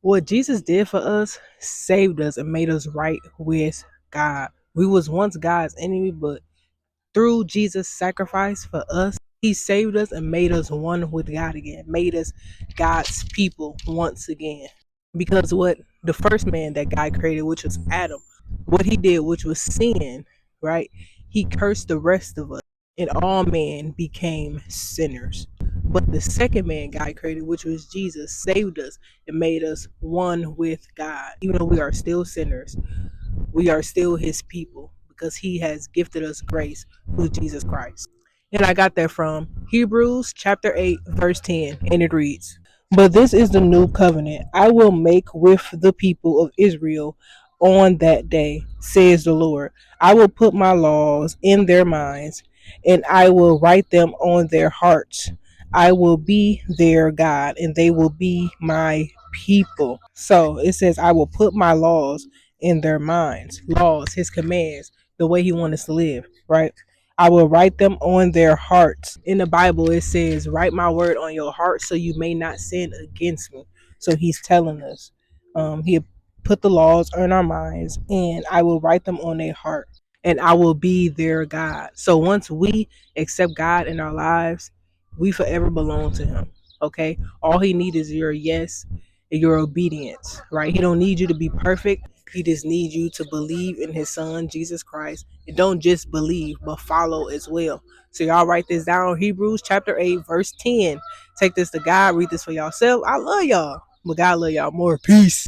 What Jesus did for us saved us and made us right with God. We was once God's enemy, but through Jesus' sacrifice for us, he saved us and made us one with God again, made us God's people once again. Because what the first man that God created, which was Adam, what he did, which was sin, right? He cursed the rest of us, and all men became sinners. But the second man God created, which was Jesus, saved us and made us one with God. Even though we are still sinners, we are still his people because he has gifted us grace through Jesus Christ. And I got that from Hebrews chapter 8, verse 10, and it reads, "But this is the new covenant I will make with the people of Israel on that day, says the Lord. I will put my laws in their minds, and I will write them on their hearts. I will be their God, and they will be my people." So it says, I will put my laws in their minds. Laws, his commands, the way he wants us to live, right? I will write them on their hearts. In the Bible, it says, write my word on your heart so you may not sin against me. So he's telling us, he put the laws on our minds, and I will write them on their heart, and I will be their God. So once we accept God in our lives, we forever belong to him. Okay? All he needs is your yes and your obedience, right? He don't need you to be perfect. He just needs you to believe in his son, Jesus Christ. And don't just believe, but follow as well. So y'all write this down. Hebrews chapter 8, verse 10. Take this to God. Read this for yourself. I love y'all. But God love y'all more. Peace.